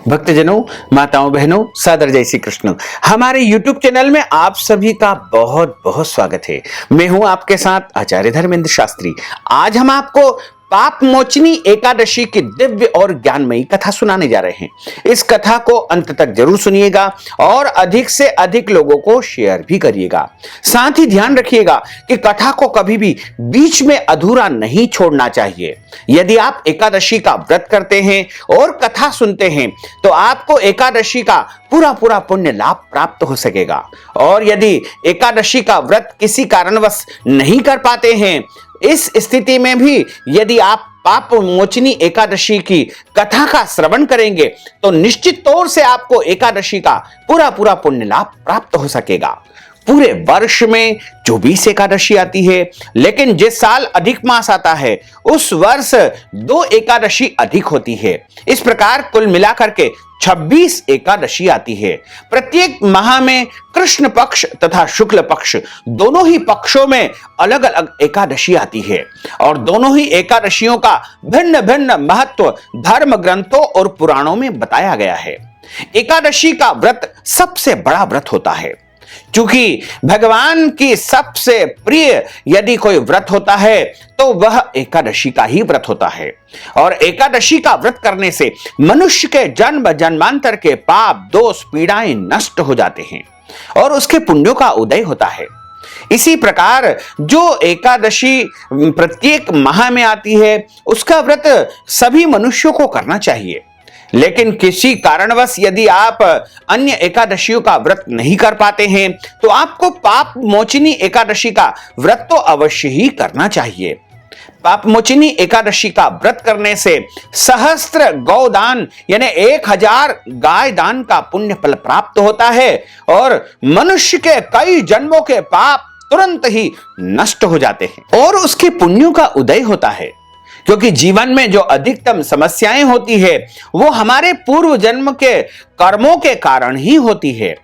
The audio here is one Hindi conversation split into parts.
भक्तजनों, माताओं, बहनों, सादर जय श्री कृष्ण। हमारे YouTube चैनल में आप सभी का बहुत बहुत स्वागत है। मैं हूं आपके साथ आचार्य धर्मेंद्र शास्त्री। आज हम आपको पाप मोचनी एकादशी की दिव्य और ज्ञानमयी कथा सुनाने जा रहे हैं। इस कथा को अंत तक जरूर सुनिएगा और अधिक से अधिक लोगों को शेयर भी करिएगा। साथ ही ध्यान रखिएगा कि कथा को कभी भी बीच में अधूरा नहीं छोड़ना चाहिए। यदि आप एकादशी का व्रत करते हैं और कथा सुनते हैं तो आपको एकादशी का पूरा पुण्य लाभ प्राप्त हो सकेगा। और यदि एकादशी का व्रत किसी कारणवश नहीं कर पाते हैं, इस स्थिति में भी यदि आप पाप मोचनी एकादशी की कथा का श्रवण करेंगे तो निश्चित तौर से आपको एकादशी का पूरा पुण्य लाभ प्राप्त हो सकेगा। पूरे वर्ष में 24 एकादशी आती है, लेकिन जिस साल अधिक मास आता है उस वर्ष 2 एकादशी अधिक होती है। इस प्रकार कुल मिलाकर के 26 एकादशी आती है। प्रत्येक माह में कृष्ण पक्ष तथा शुक्ल पक्ष दोनों ही पक्षों में अलग अलग एकादशी आती है और दोनों ही एकादशियों का भिन्न भिन्न महत्व धर्म ग्रंथों और पुराणों में बताया गया है। एकादशी का व्रत सबसे बड़ा व्रत होता है, क्योंकि भगवान की सबसे प्रिय यदि कोई व्रत होता है तो वह एकादशी का ही व्रत होता है। और एकादशी का व्रत करने से मनुष्य के जन्म जन्मांतर के पाप दोष पीड़ाएं नष्ट हो जाते हैं और उसके पुण्यों का उदय होता है। इसी प्रकार जो एकादशी प्रत्येक माह में आती है उसका व्रत सभी मनुष्यों को करना चाहिए। लेकिन किसी कारणवश यदि आप अन्य एकादशियों का व्रत नहीं कर पाते हैं तो आपको पाप मोचनी एकादशी का व्रत तो अवश्य ही करना चाहिए। पाप मोचनी एकादशी का व्रत करने से सहस्त्र गौदान यानी 1000 गाय दान का पुण्य फल प्राप्त होता है और मनुष्य के कई जन्मों के पाप तुरंत ही नष्ट हो जाते हैं और उसके पुण्यों का उदय होता है। क्योंकि जीवन में जो अधिकतम समस्याएं होती है वो हमारे पूर्व जन्म के कर्मों के कारण ही होती है।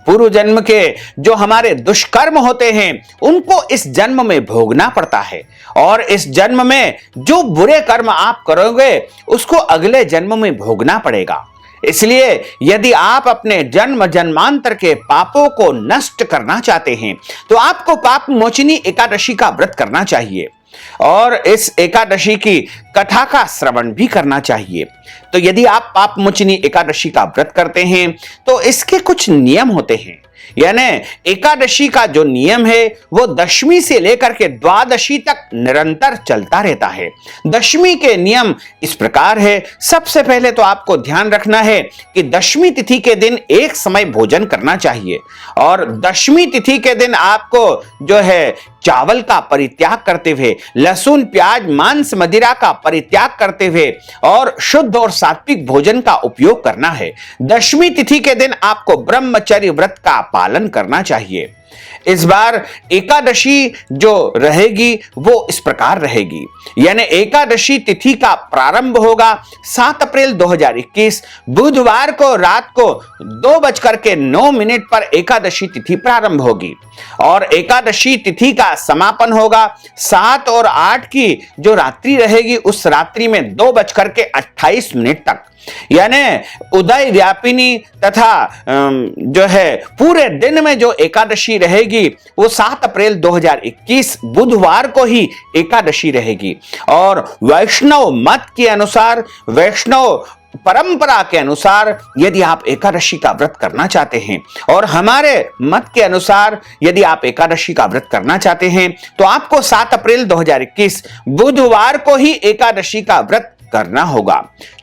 पूर्व जन्म के जो हमारे दुष्कर्म होते हैं उनको इस जन्म में भोगना पड़ता है और इस जन्म में जो बुरे कर्म आप करोगे उसको अगले जन्म में भोगना पड़ेगा। इसलिए यदि आप अपने जन्म जन्मांतर के पापों को नष्ट करना चाहते हैं तो आपको पाप मोचनी एकादशी का व्रत करना चाहिए और इस एकादशी की कथा का श्रवण भी करना चाहिए। तो यदि आप पाप मोचनी एकादशी का व्रत करते हैं तो इसके कुछ नियम होते हैं। यानी एकादशी का जो नियम है वो दशमी से लेकर के द्वादशी तक निरंतर चलता रहता है। दशमी के नियम इस प्रकार है। सबसे पहले तो आपको ध्यान रखना है कि दशमी तिथि के दिन एक समय भोजन करना चाहिए और दशमी तिथि के दिन आपको जो है चावल का परित्याग करते हुए, लहसुन प्याज मांस मदिरा का परित्याग करते हुए और शुद्ध और सात्विक भोजन का उपयोग करना है। दशमी तिथि के दिन आपको ब्रह्मचर्य व्रत का पालन करना चाहिए। इस बार एकादशी जो रहेगी वो इस प्रकार रहेगी। यानी एकादशी तिथि का प्रारंभ होगा 7 अप्रैल 2021 बुधवार को रात को 2:09 पर एकादशी तिथि प्रारंभ होगी और एकादशी तिथि का समापन होगा 7 और 8 की जो रात्रि रहेगी उस रात्रि में 2:28 तक। यानी उदय व्यापिनी तथा जो है पूरे दिन में जो एकादशी रहेगी वो 7 अप्रैल 2021 बुधवार को ही एकादशी रहेगी। और वैष्णव मत के अनुसार, वैष्णव परंपरा के अनुसार यदि आप एकादशी का व्रत करना चाहते हैं और हमारे मत के अनुसार यदि आप एकादशी का व्रत करना चाहते हैं तो आपको 7 अप्रैल 2021 बुधवार को ही एकादशी का व्रत करना होगा,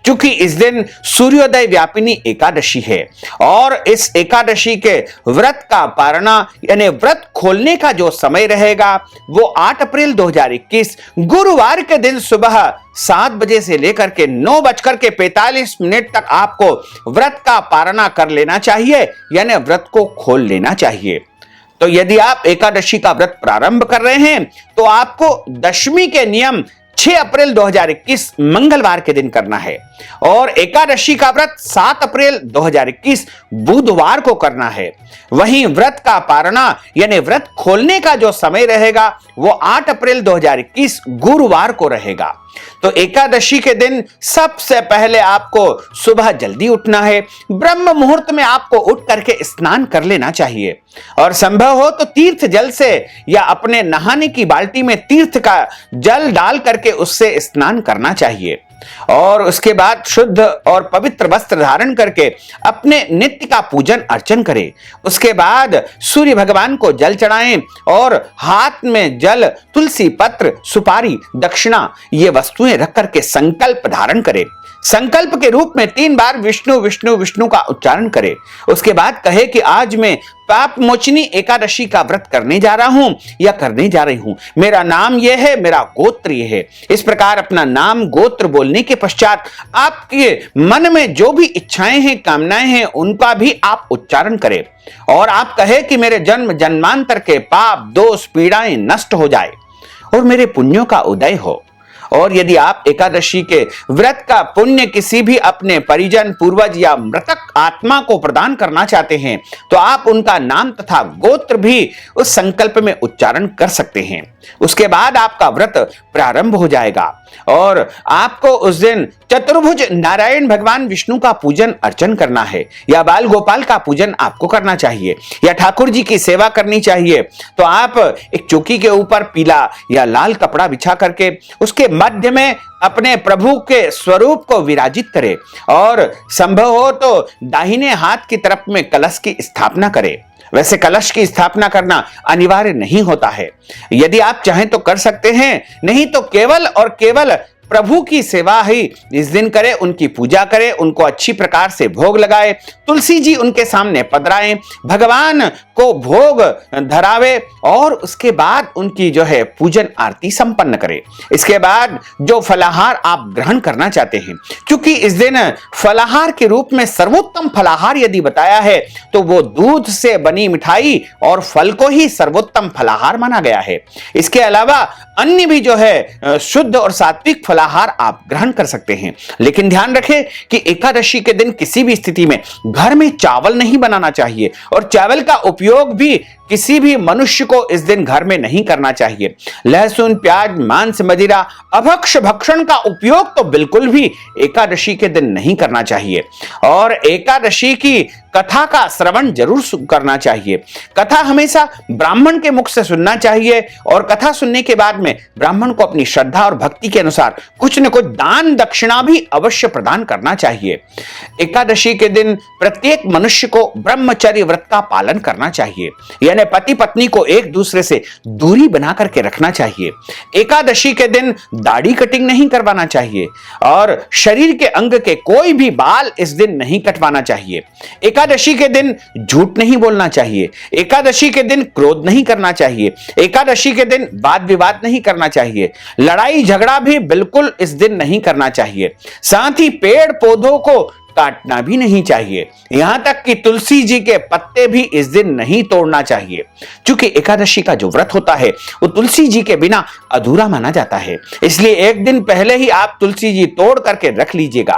क्योंकि इस दिन सूर्योदय व्यापिनी एकादशी है और इस एकादशी के व्रत का पारणा यानी व्रत खोलने का जो समय रहेगा वो 8 अप्रैल 2021 गुरुवार के दिन सुबह 7 बजे से लेकर के 9:45 तक आपको व्रत का पारणा कर लेना चाहिए, यानी व्रत को खोल लेना चाहिए। तो यदि आप एकादशी का व्रत प्रारंभ कर रहे हैं तो आपको दशमी के नियम 6 अप्रैल 2021 मंगलवार के दिन करना है और एकादशी का व्रत 7 अप्रैल 2021 बुधवार को करना है। वहीं व्रत का पारणा यानी व्रत खोलने का जो समय रहेगा वो 8 अप्रैल 2021 गुरुवार को रहेगा। तो एकादशी के दिन सबसे पहले आपको सुबह जल्दी उठना है। ब्रह्म मुहूर्त में आपको उठ करके स्नान कर लेना चाहिए और संभव हो तो तीर्थ जल से या अपने नहाने की बाल्टी में तीर्थ का जल डाल करके उससे स्नान करना चाहिए और उसके बाद शुद्ध और पवित्र वस्त्र धारण करके अपने नित्य का पूजन अर्चन करें। उसके बाद सूर्य भगवान को जल चढ़ाएं और हाथ में जल, तुलसी पत्र, सुपारी, दक्षिणा ये वस्तुएं रख करके संकल्प धारण करें। संकल्प के रूप में 3 बार विष्णु विष्णु विष्णु का उच्चारण करें। उसके बाद कहे कि आज मैं पाप मोचनी एकादशी का व्रत करने जा रहा हूं या करने जा रही हूं, मेरा नाम यह है, मेरा गोत्र यह है। इस प्रकार अपना नाम गोत्र बोलने के पश्चात आपके मन में जो भी इच्छाएं हैं, कामनाएं हैं, उनका भी आप उच्चारण करें और आप कहे कि मेरे जन्म जन्मांतर के पाप, दोष, पीड़ाएं नष्ट हो जाए और मेरे पुण्यों का उदय हो। और यदि आप एकादशी के व्रत का पुण्य किसी भी अपने परिजन, पूर्वज या मृतक आत्मा को प्रदान करना चाहते हैं तो आप उनका नाम तथा गोत्र भी उस संकल्प में उच्चारण कर सकते हैं। उसके बाद आपका व्रत प्रारंभ हो जाएगा और आपको उस दिन चतुर्भुज नारायण भगवान विष्णु का पूजन अर्चन करना है या बाल गोपाल का पूजन आपको करना चाहिए या ठाकुर जी की सेवा करनी चाहिए। तो आप एक चौकी के ऊपर पीला या लाल कपड़ा बिछा करके उसके मध्य में अपने प्रभु के स्वरूप को विराजित करें और संभव हो तो दाहिने हाथ की तरफ में कलश की स्थापना करें। वैसे कलश की स्थापना करना अनिवार्य नहीं होता है, यदि आप चाहें तो कर सकते हैं, नहीं तो केवल और केवल प्रभु की सेवा ही इस दिन करें, उनकी पूजा करें, उनको अच्छी प्रकार से भोग लगाए, तुलसी जी उनके सामने पधराएं, भगवान को भोग धरावे और उसके बाद उनकी जो है पूजन आरती संपन्न करें। इसके बाद जो फलाहार आप ग्रहण करना चाहते हैं, क्योंकि इस दिन फलाहार के रूप में सर्वोत्तम फलाहार यदि बताया है तो वो दूध से बनी मिठाई और फल को ही सर्वोत्तम फलाहार माना गया है। इसके अलावा अन्य भी जो है शुद्ध और सात्विक फलाहार आप ग्रहण कर सकते हैं, लेकिन ध्यान रखें कि एकादशी के दिन किसी भी स्थिति में घर में चावल नहीं बनाना चाहिए और चावल का उपयोग भी किसी भी मनुष्य को इस दिन घर में नहीं करना चाहिए। लहसुन, प्याज, मांस, मदिरा, अभक्ष भक्षण का उपयोग तो बिल्कुल भी एकादशी के दिन नहीं करना चाहिए और एकादशी की कथा का श्रवण जरूर करना चाहिए। कथा हमेशा ब्राह्मण के मुख से सुनना चाहिए और कथा सुनने के बाद में ब्राह्मण को अपनी श्रद्धा और भक्ति के अनुसार कुछ न कुछ दान दक्षिणा भी अवश्य प्रदान करना चाहिए। एकादशी के दिन प्रत्येक मनुष्य को ब्रह्मचर्य व्रत का पालन करना चाहिए, यानी पति पत्नी को एक दूसरे से दूरी बना करके रखना चाहिए। एकादशी के दिन दाढ़ी कटिंग नहीं करवाना चाहिए और शरीर के अंग के कोई भी बाल इस दिन नहीं कटवाना चाहिए। एकादशी के दिन झूठ नहीं बोलना चाहिए। एकादशी के दिन क्रोध नहीं करना चाहिए। एकादशी के दिन वाद विवाद नहीं करना चाहिए। लड़ाई झगड़ा भी बिल्कुल इस दिन नहीं करना चाहिए। साथ ही पेड़ पौधों को काटना भी नहीं चाहिए, यहां तक कि तुलसी जी के पत्ते भी इस दिन नहीं तोड़ना चाहिए, क्योंकि एकादशी का जो व्रत होता है वो तुलसी जी के बिना अधूरा माना जाता है। इसलिए एक दिन पहले ही आप तुलसी जी तोड़ करके रख लीजिएगा।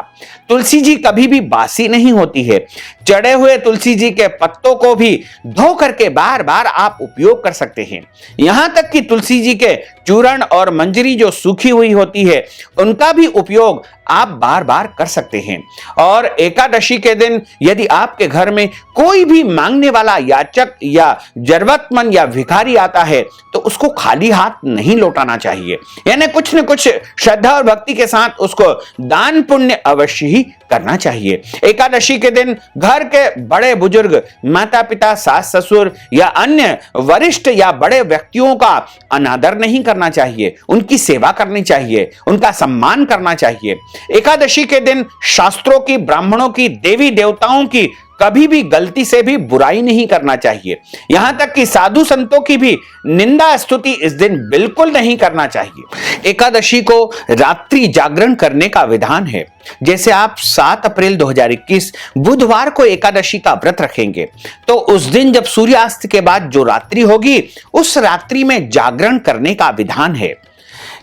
तुलसी जी कभी भी बासी नहीं होती है। चढ़े हुए तुलसी जी के पत्तों को भी धो करके बार बार आप उपयोग कर सकते हैं। यहां तक कि तुलसी जी के चूर्ण और मंजरी जो सूखी हुई होती है उनका भी उपयोग आप बार बार कर सकते हैं। और एकादशी के दिन यदि आपके घर में कोई भी मांगने वाला याचक या जरूरतमंद या भिखारी आता है तो उसको खाली हाथ नहीं लौटाना चाहिए, यानी कुछ न कुछ श्रद्धा और भक्ति के साथ उसको दान पुण्य अवश्य ही करना चाहिए। एकादशी के दिन घर के बड़े बुजुर्ग, माता पिता, सास ससुर या अन्य वरिष्ठ या बड़े व्यक्तियों का अनादर नहीं करना चाहिए, उनकी सेवा करनी चाहिए, उनका सम्मान करना चाहिए। एकादशी के दिन शास्त्रों की, ब्राह्मणों की, देवी देवताओं की कभी भी गलती से भी बुराई नहीं करना चाहिए। यहां तक कि साधु संतों की भी निंदा स्तुति इस दिन बिल्कुल नहीं करना चाहिए। एकादशी को रात्रि जागरण करने का विधान है। जैसे आप 7 अप्रैल 2021 बुधवार को एकादशी का व्रत रखेंगे तो उस दिन जब सूर्यास्त के बाद जो रात्रि होगी उस रात्रि में जागरण करने का विधान है।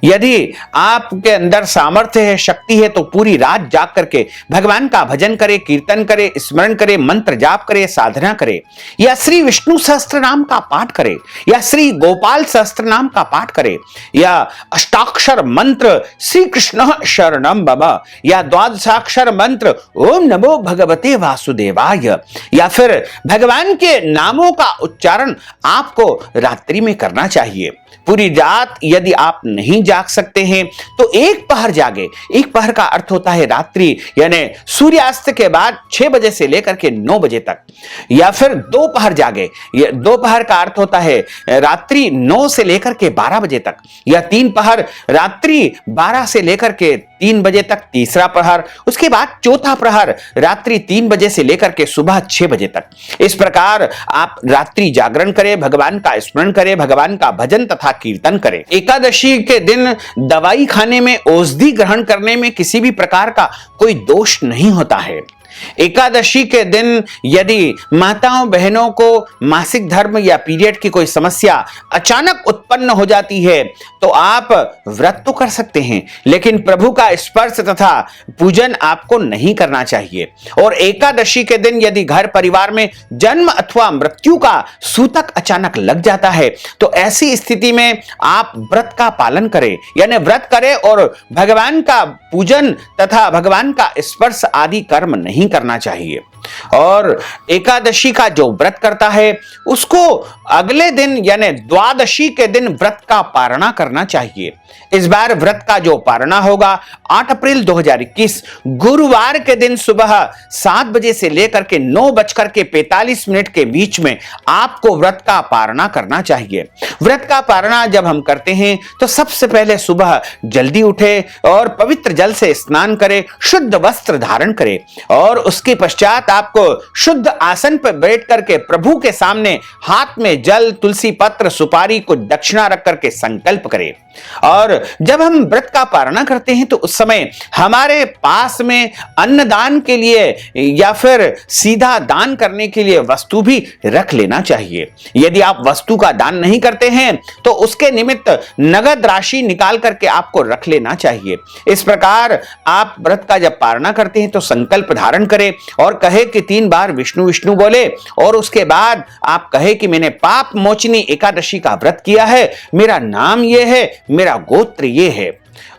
यदि आपके अंदर सामर्थ्य है, शक्ति है, तो पूरी रात जाग करके भगवान का भजन करे, कीर्तन करे, स्मरण करे, मंत्र जाप करे, साधना करे, या श्री विष्णु सहस्त्र नाम का पाठ करे, या श्री गोपाल सहस्त्र नाम का पाठ करे, या अष्टाक्षर मंत्र श्री कृष्ण शरणम मम, या द्वादशाक्षर मंत्र ओम नमो भगवते वासुदेवाय, या फिर भगवान के नामों का उच्चारण आपको रात्रि में करना चाहिए। पूरी रात यदि आप नहीं जाग सकते हैं तो एक पहर जागे। एक पहर का अर्थ होता है रात्रि, यानी सूर्यास्त के बाद 6 बजे से लेकर के 9 बजे तक, या फिर दोपहर जागे। दोपहर का अर्थ होता है रात्रि 9 से लेकर के 12 बजे तक, या 3 पहर रात्रि 12 से लेकर के 3 बजे तक तीसरा प्रहर, उसके बाद चौथा प्रहर रात्रि 3 बजे से लेकर के सुबह 6 बजे तक। इस प्रकार आप रात्रि जागरण करें, भगवान का स्मरण करें, भगवान का भजन तथा कीर्तन करें। एकादशी के दिन दवाई खाने में, औषधि ग्रहण करने में किसी भी प्रकार का कोई दोष नहीं होता है। एकादशी के दिन यदि माताओं बहनों को मासिक धर्म या पीरियड की कोई समस्या अचानक उत्पन्न हो जाती है तो आप व्रत तो कर सकते हैं, लेकिन प्रभु का स्पर्श तथा पूजन आपको नहीं करना चाहिए। और एकादशी के दिन यदि घर परिवार में जन्म अथवा मृत्यु का सूतक अचानक लग जाता है तो ऐसी स्थिति में आप व्रत का पालन करें, यानी व्रत करें और भगवान का पूजन तथा भगवान का स्पर्श आदि कर्म नहीं करना चाहिए। और एकादशी का जो व्रत करता है उसको अगले दिन यानी द्वादशी के दिन व्रत का पारणा करना चाहिए। इस बार व्रत का जो पारणा होगा 8 अप्रैल 2021 गुरुवार के दिन सुबह 7 बजे से लेकर के 9:45 के बीच में आपको व्रत का पारणा करना चाहिए। व्रत का पारणा जब हम करते हैं तो सबसे पहले सुबह जल्दी उठे और पवित्र जल से स्नान करें, शुद्ध वस्त्र धारण करें, और उसके पश्चात आपको शुद्ध आसन पर बैठ करके प्रभु के सामने हाथ में जल, तुलसी पत्र, सुपारी को दक्षिणा रख करके संकल्प करें। और जब हम व्रत का पारणा करते हैं तो उस समय हमारे पास में अन्नदान के लिए या फिर सीधा दान करने के लिए वस्तु भी रख लेना चाहिए। यदि आप वस्तु का दान नहीं करते हैं तो उसके निमित्त नगद राशि निकाल करके आपको रख लेना चाहिए। इस प्रकार आप व्रत का जब पारणा करते हैं तो संकल्प धारण करें और कहे कि 3 बार विष्णु विष्णु बोले, और उसके बाद आप कहे कि मैंने पाप मोचनी एकादशी का व्रत किया है, मेरा नाम यह है, मेरा गोत्र ये है,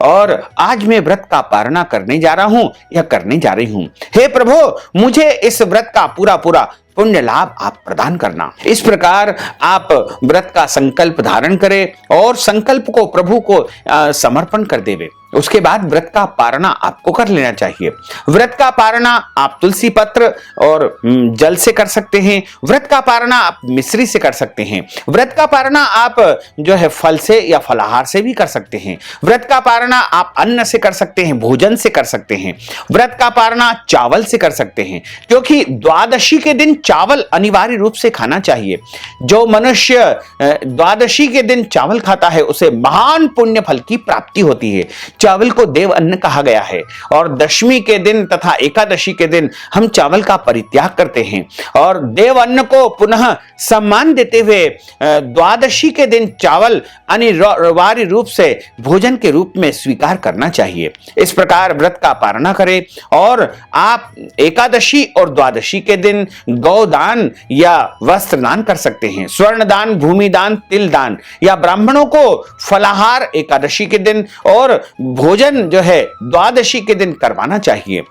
और आज मैं व्रत का पारणा करने जा रहा हूं या करने जा रही हूं। हे प्रभु, मुझे इस व्रत का पूरा पूरा पुण्य लाभ आप प्रदान करना। इस प्रकार आप व्रत का संकल्प धारण करें और संकल्प को प्रभु को समर्पण कर देवे। उसके बाद व्रत का पारणा आपको कर लेना चाहिए। व्रत का पारणा आप तुलसी पत्र और जल से कर सकते हैं। व्रत का पारणा आप मिश्री से कर सकते हैं। व्रत का पारणा आप जो है फल से या फलाहार से भी कर सकते हैं। व्रत का पारणा आप अन्न से कर सकते हैं, भोजन से कर सकते हैं। व्रत का पारणा चावल से कर सकते हैं, क्योंकि द्वादशी के दिन चावल अनिवार्य रूप से खाना चाहिए। जो मनुष्य द्वादशी के दिन चावल खाता है उसे महान पुण्य फल की प्राप्ति होती है। चावल को देव अन्न कहा गया है, और दशमी के दिन तथा एकादशी के दिन हम चावल का परित्याग करते हैं और देव अन्न को पुनः सम्मान देते हुए द्वादशी के दिन चावल अनिवार्य रूप से भोजन के रूप में स्वीकार करना चाहिए। इस प्रकार व्रत का पारणा करें। और आप एकादशी और द्वादशी के दिन गौदान या वस्त्र दान कर सकते हैं, स्वर्ण दान, भूमि दान, तिल दान, या ब्राह्मणों को फलाहार एकादशी के दिन और भोजन जो है द्वादशी के दिन करवाना चाहिए।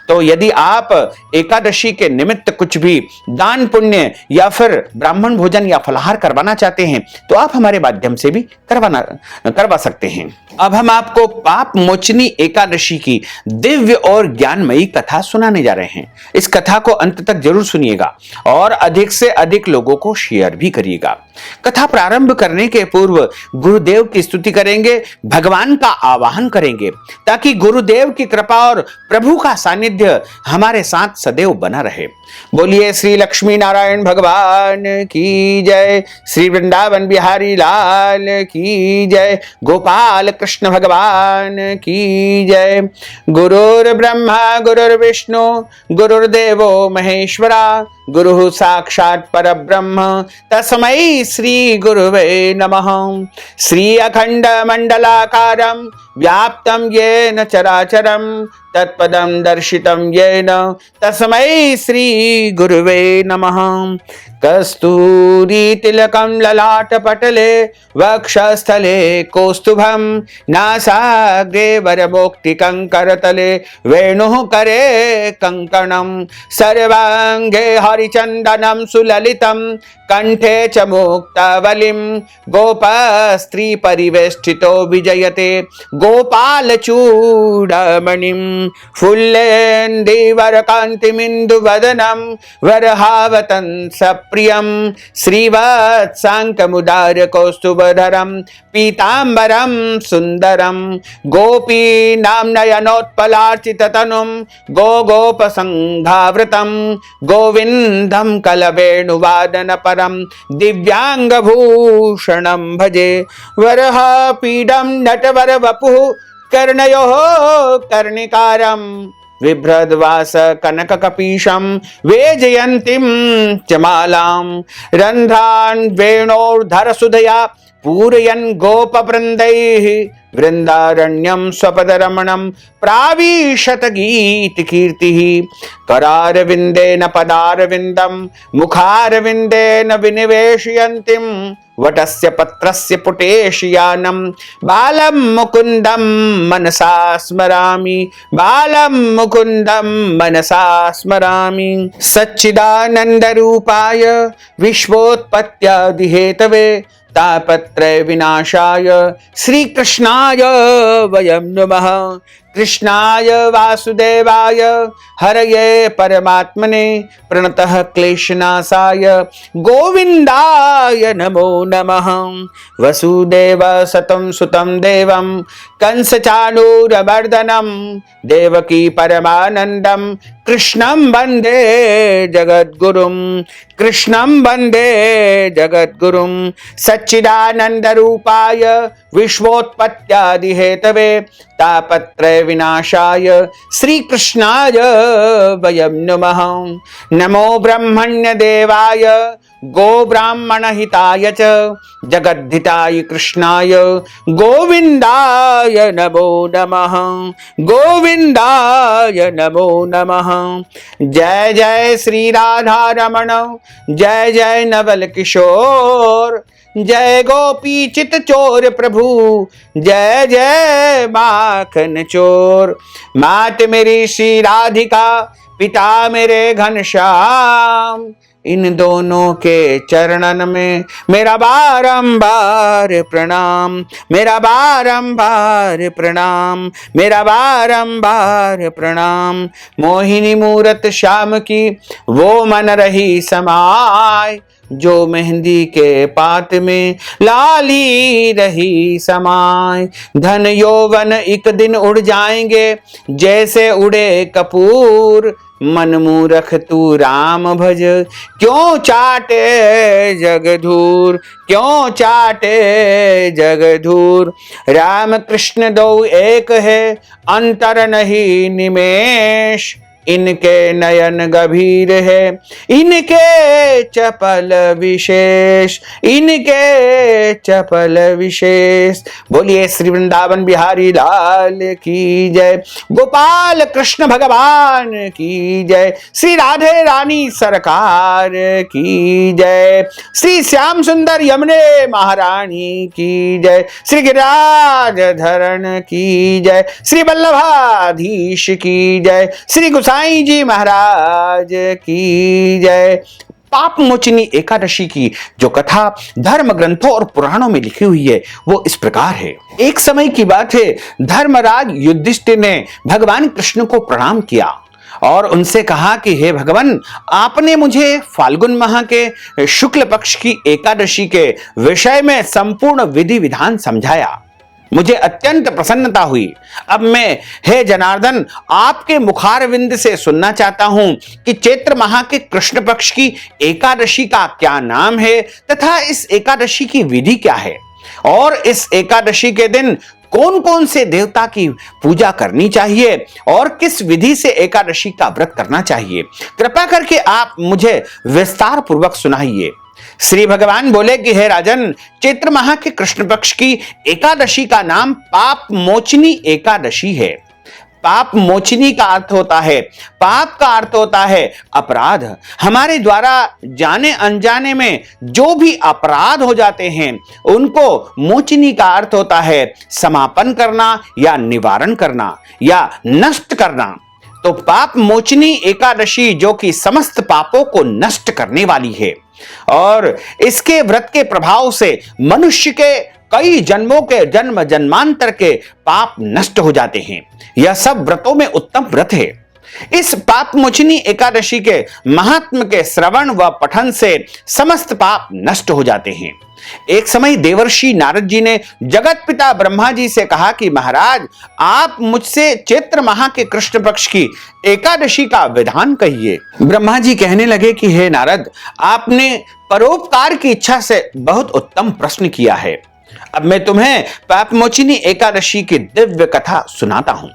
तो यदि आप एकादशी के निमित्त कुछ भी दान पुण्य या फिर ब्राह्मण भोजन या फलाहार करवाना चाहते हैं तो आप हमारे माध्यम से भी करवा सकते हैं। अब हम आपको पाप मोचनी एकादशी की दिव्य और ज्ञानमयी कथा सुनाने जा रहे हैं। इस कथा को अंत तक जरूर सुनिएगा और अधिक से अधिक लोगों को शेयर भी करिएगा। कथा प्रारंभ करने के पूर्व गुरुदेव की स्तुति करेंगे, भगवान का आवाहन करेंगे, ताकि गुरुदेव की कृपा और प्रभु का सानिध्य हमारे साथ सदैव बना रहे। बोलिए श्री लक्ष्मी नारायण भगवान की जय, श्री वृंदावन बिहारी लाल की जय, गोपाल कृष्ण भगवान की जय। गुरुर् ब्रह्मा गुरुर्विष्णु गुरुर्देवो महेश्वरा, गुरु साक्षात् परब्रह्म तस्मै श्री गुरुवे नमः। श्री अखंड मंडलाकारं व्याप्तं येन चराचरं तत्पदं दर्शितं येन तस्मै श्री गुरुवे नमः। कस्तूरी तिलकं ललाटपटले वक्षस्थले कौस्तुभं, नासाग्रे वरमौक्तिकं करतले वेणुः करे कङ्कणं, सर्वाङ्गे हरिचन्दनं सुललितं कंठे च मुक्तावलिं, गोपस्त्री परिवेष्टितो विजयते गोपालचूडामणिं, फुल्लेन्दीवरकान्तिमिन्दुवदनं वरहावतं सप्रियं, श्रीवत्साङ्कमुदारकौस्तुभधरं पीताम्बरं सुन्दरं, गोपीनां नयनोत्पलार्चिततनुं गोगोपसङ्घावृतं, गोविन्दं कलवेणुवादनपरं दिव्यांगभूषणं भजे। वरहापीडं नटवरवपुः कर्णयोः कर्णिकारं, बिभ्रद्वास कनककपीशं वेजयन्तीं च मालां, रन्ध्रान् वेणोर्धरसुधया पूरयन् गोपवृन्दैः, वृन्दारण्यं स्वपदरमणं प्राविशत गीतकीर्तिः। करारविन्देन पदारविन्दं मुखारविन्देन विनिवेशयन्तीं, वटस्य पत्रस्य पुटेशयानं बालं मुकुन्दं मनसा स्मरामि, बालं मुकुन्दं मनसा स्मरामि। सच्चिदानन्दरूपाय विश्वोत्पत्त्यादिहेतवे तापत्रय विनाशाय श्रीकृष्णाय वयं नमः। कृष्णाय वासुदेवाय हरये परमात्मने प्रणतः क्लेशनाशाय गोविन्दाय नमो नमः। वसुदेव सतं सुतं देवं कंसचाणूरमर्दनं, देवकी परमानन्दं कृष्णं वन्दे जगद्गुरुं, कृष्णं वन्दे जगद्गुरुं। सच्चिदानन्दरूपाय विश्वोत्पत्त्यादिहेतवे तापत्रय विनाशाय श्रीकृष्णाय वयं नमः। नमो ब्रह्मण्यदेवाय गोब्राह्मणहिताय च जगद्धिताय कृष्णाय गोविन्दाय नमो नमः, गोविन्दाय नमो नमः। जय जय श्री राधा रमण, जय जय नवल किशोर, जय गोपी चित चोर प्रभु, जय जय माखन चोर। मात मेरी श्री राधिका, पिता मेरे घनश्याम, इन दोनों के चरणन में मेरा बारंबार प्रणाम, मेरा बारंबार प्रणाम, मेरा बारंबार प्रणाम। मोहिनी मूरत श्याम की वो मन रही समाय, जो मेहंदी के पात में लाली रही समाय। धन यौवन एक दिन उड़ जाएंगे जैसे उड़े कपूर, मन मूरख तू राम भज, क्यों चाटे जगधूर, क्यों चाटे जगधूर। राम कृष्ण दो एक है, अंतर नहीं निमेष, इनके नयन गभीर है, इनके चपल विशेष, इनके चपल विशेष। बोलिए श्री वृंदावन बिहारी लाल की जय, गोपाल कृष्ण भगवान की जय, श्री राधे रानी सरकार की जय, श्री श्याम सुंदर यमुने महारानी की जय, श्री गिरिराज धरण की जय, श्री वल्लभाधीश की जय, श्री साईं जी महाराज की जय। पाप मोचनी एकादशी की जो कथा धर्म ग्रंथों और पुराणों में लिखी हुई है वो इस प्रकार है। एक समय की बात है, धर्मराज युधिष्ठिर ने भगवान कृष्ण को प्रणाम किया और उनसे कहा कि हे भगवान, आपने मुझे फाल्गुन माह के शुक्ल पक्ष की एकादशी के विषय में संपूर्ण विधि विधान समझाया। मुझे अत्यंत प्रसन्नता हुई। अब मैं हे जनार्दन आपके मुखारविंद से सुनना चाहता हूं कि चैत्र माह के कृष्ण पक्ष की एकादशी का क्या नाम है तथा इस एकादशी की विधि क्या है और इस एकादशी के दिन कौन कौन से देवता की पूजा करनी चाहिए और किस विधि से एकादशी का व्रत करना चाहिए। कृपा करके आप मुझे विस्तार पूर्वक सुनाइए। श्री भगवान बोले कि हे राजन, चैत्र माह के कृष्ण पक्ष की एकादशी का नाम पाप मोचनी एकादशी है। पाप मोचनी का अर्थ होता है, पाप का अर्थ होता है अपराध। हमारे द्वारा जाने अनजाने में जो भी अपराध हो जाते हैं उनको मोचनी का अर्थ होता है समापन करना या निवारण करना या नष्ट करना। तो पाप मोचनी एकादशी जो कि समस्त पापों को नष्ट करने वाली है और इसके व्रत के प्रभाव से मनुष्य के कई जन्मों के जन्म जन्मांतर के पाप नष्ट हो जाते हैं। यह सब व्रतों में उत्तम व्रत है। इस पाप मोचनी एकादशी के महात्म के श्रवण व पठन से समस्त पाप नष्ट हो जाते हैं। एक समय देवर्षि नारद जी ने जगत पिता ब्रह्मा जी से कहा कि महाराज, आप मुझसे चैत्र माह के कृष्ण पक्ष की एकादशी का विधान कहिए। ब्रह्मा जी कहने लगे कि हे नारद, आपने परोपकार की इच्छा से बहुत उत्तम प्रश्न किया है। अब मैं तुम्हें पापमोचिनी एकादशी की दिव्य कथा सुनाता हूं।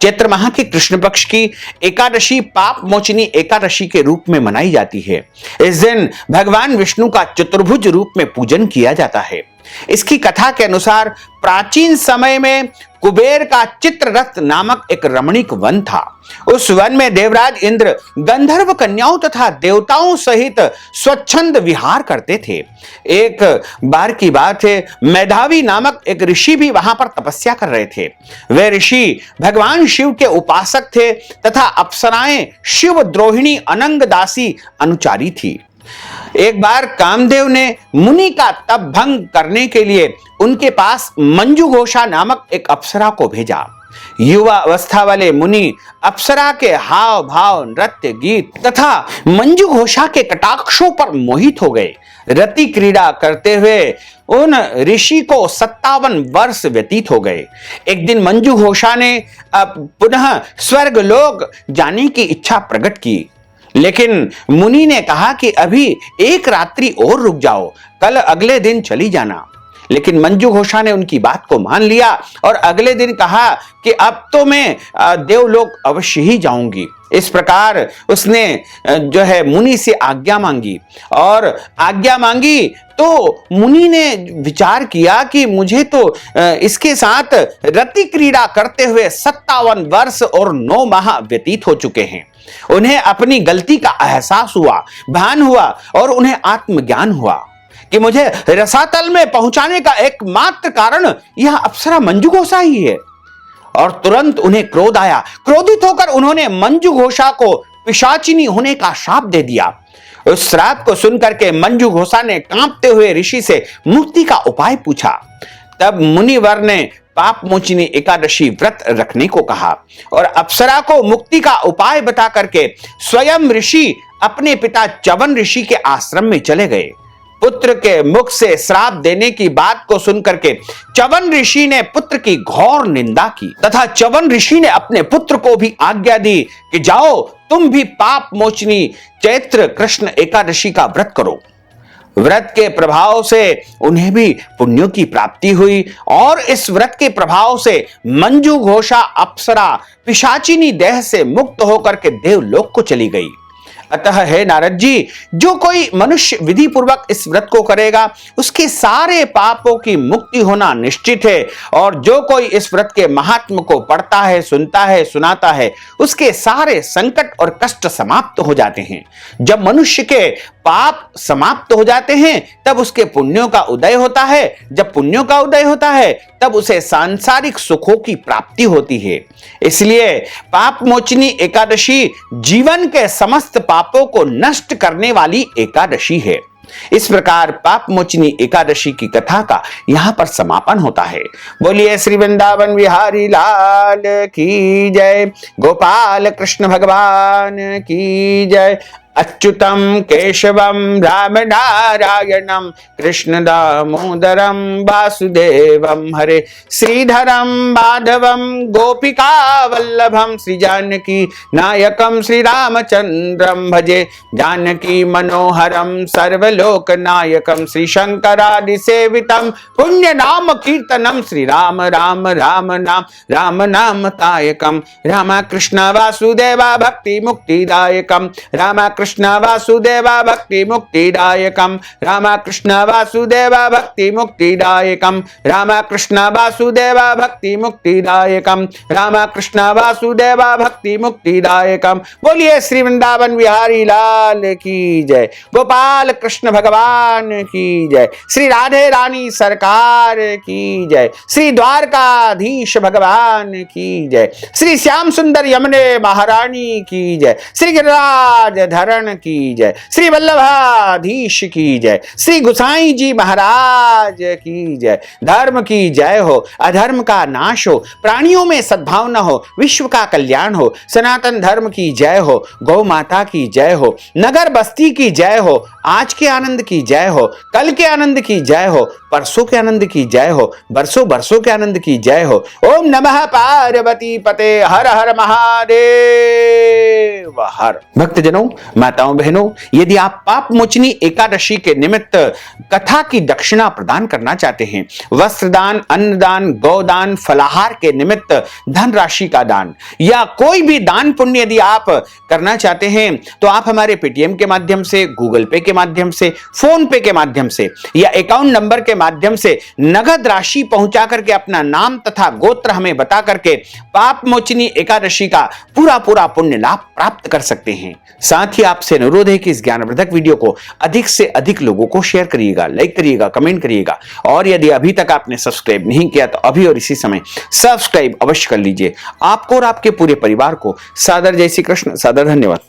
चैत्र माह के कृष्ण पक्ष की एकादशी पापमोचिनी एकादशी के रूप में मनाई जाती है। इस दिन भगवान विष्णु का चतुर्भुज रूप में पूजन किया जाता है। इसकी कथा के अनुसार प्राचीन समय में कुबेर का चित्ररथ नामक एक रमणीक वन था। उस वन में देवराज इंद्र गंधर्व कन्याओं तथा देवताओं सहित स्वच्छंद विहार करते थे। एक बार की बात है, मेधावी नामक एक ऋषि भी वहां पर तपस्या कर रहे थे। वे ऋषि भगवान शिव के उपासक थे तथा अप्सराएं शिव द्रोहिणी अनंग दासी अनुचारी थी। एक बार कामदेव ने मुनि का तप भंग करने के लिए उनके पास मंजू घोषा नामक एक अप्सरा को भेजा। युवा अवस्था वाले मुनि अप्सरा के हाव भाव, नृत्य, गीत तथा मंजू घोषा के कटाक्षों पर मोहित हो गए। रति क्रीड़ा करते हुए उन ऋषि को 57 वर्ष व्यतीत हो गए। एक दिन मंजू घोषा ने पुनः स्वर्ग लोक जाने की इच्छा प्रकट की, लेकिन मुनि ने कहा कि अभी एक रात्रि और रुक जाओ, कल अगले दिन चली जाना। लेकिन मंजू घोषा ने उनकी बात को मान लिया और अगले दिन कहा कि अब तो मैं देवलोक अवश्य ही जाऊंगी। इस प्रकार उसने जो है मुनि से आज्ञा मांगी और आज्ञा मांगी तो मुनि ने विचार किया कि मुझे तो इसके साथ रति क्रीड़ा करते हुए 57 वर्ष और 9 माह व्यतीत हो चुके हैं। उन्हें अपनी गलती का एहसास हुआ, भान हुआ और उन्हें आत्मज्ञान हुआ कि मुझे रसातल में पहुंचाने का एकमात्र कारण यह अप्सरा मंजू घोषा ही है। और तुरंत उन्हें क्रोध आया। क्रोधित होकर उन्होंने मंजू घोषा को पिशाचिनी होने का श्राप दे दिया। उस श्राप को सुनकर के मंजू घोषा ने कांपते हुए ऋषि से मुक्ति का उपाय पूछा। तब मुनिवर ने पाप मोचिनी एकादशी व्रत रखने को कहा और अप्सरा को मुक्ति का उपाय बता करके स्वयं ऋषि अपने पिता च्यवन ऋषि के आश्रम में चले गए। पुत्र के मुख से श्राप देने की बात को सुनकर के च्यवन ऋषि ने पुत्र की घोर निंदा की तथा च्यवन ऋषि ने अपने पुत्र को भी आज्ञा दी कि जाओ तुम भी पाप मोचनी चैत्र कृष्ण एकादशी का व्रत करो। व्रत के प्रभाव से उन्हें भी पुण्यों की प्राप्ति हुई और इस व्रत के प्रभाव से मंजू घोषा अप्सरा पिशाचिनी देह से मुक्त होकर के देवलोक को चली गई। अतः हे नारद जी, जो कोई मनुष्य विधि पूर्वक इस व्रत को करेगा उसके सारे पापों की मुक्ति होना निश्चित है और जो कोई इस व्रत के महात्म को पढ़ता है, सुनता है, सुनाता है, उसके सारे संकट और कष्ट समाप्त हो जाते हैं। जब मनुष्य के पाप समाप्त हो जाते हैं तब उसके पुण्यों का उदय होता है। जब पुण्यों का उदय होता है तब उसे सांसारिक सुखों की प्राप्ति होती है। इसलिए पाप मोचनी एकादशी जीवन के समस्त पापों को नष्ट करने वाली एकादशी है। इस प्रकार पाप मोचनी एकादशी की कथा का यहाँ पर समापन होता है। बोलिए श्री वृंदावन बिहारी लाल की जय, गोपाल कृष्ण भगवान की जय। अच्युतम केशवम राम नारायणम कृष्ण दामोदरम वासुदेवम हरे, श्रीधरम माधवम गोपिका वल्लभम, श्री जानकी नायकम श्री रामचंद्रम भजे, जानकी मनोहरम सर्वलोक नायकम, श्री शंकरादि सेवितम पुण्य नाम कीर्तनम, श्री राम राम राम नाम राम नाम तायकम, राम कृष्ण वासुदेवा भक्ति मुक्तिदायकम, राम कृष्ण वासुदेवा भक्ति मुक्तिदायकम, राम कृष्ण वासुदेवा भक्ति मुक्तिदायकम, राम कृष्ण वासुदेवा भक्ति मुक्तिदायकम, राम कृष्ण वासुदेवा भक्ति मुक्तिदायकम। बोलिए श्री वृंदावन बिहारी लाल की जय, गोपाल कृष्ण भगवान की जय, श्री राधे रानी सरकार की जय, श्री द्वारकाधीश भगवान की जय, श्री श्याम सुंदर यमुने महारानी की जय, श्री गिरिराज धरण की जय, श्री वल्लभाधीश की जय, श्री गुसाई जी महाराज की जय। धर्म की जय हो, अधर्म का नाश हो, प्राणियों में सद्भावना हो, विश्व का कल्याण हो, सनातन धर्म की जय हो, गौ माता की जय हो, नगर बस्ती की जय हो, आज के आनंद की जय हो, कल के आनंद की जय हो, परसों के आनंद की जय हो, बरसों बरसों के आनंद की जय हो। ओम नमः पार्वती पते, हर हर महादेव हर। भक्तजनों, माताओं बहनों, यदि आप पाप मोचनी एकादशी के निमित्त कथा की दक्षिणा प्रदान करना चाहते हैं, वस्त्रदान, अन्नदान, गौदान, फलाहार के निमित्त धनराशि का दान या कोई भी दान पुण्य यदि आप करना चाहते हैं तो आप हमारे पेटीएम के माध्यम से, गूगल पे के माध्यम से, फोन पे के माध्यम से या अकाउंट नंबर के माध्यम से नगद राशि पहुंचा करके अपना नाम तथा गोत्र हमें बता करके पाप मोचनी एकादशी का पूरा पूरा पुण्य लाभ प्राप्त कर सकते हैं। साथ ही आपसे अनुरोध है कि इस ज्ञानवर्धक वीडियो को अधिक से अधिक लोगों को शेयर करिएगा, लाइक करिएगा, कमेंट करिएगा और यदि अभी तक आपने सब्सक्राइब नहीं किया तो अभी और इसी समय सब्सक्राइब अवश्य कर लीजिए। आपको और आपके पूरे परिवार को सादर जय श्री कृष्ण, सादर धन्यवाद।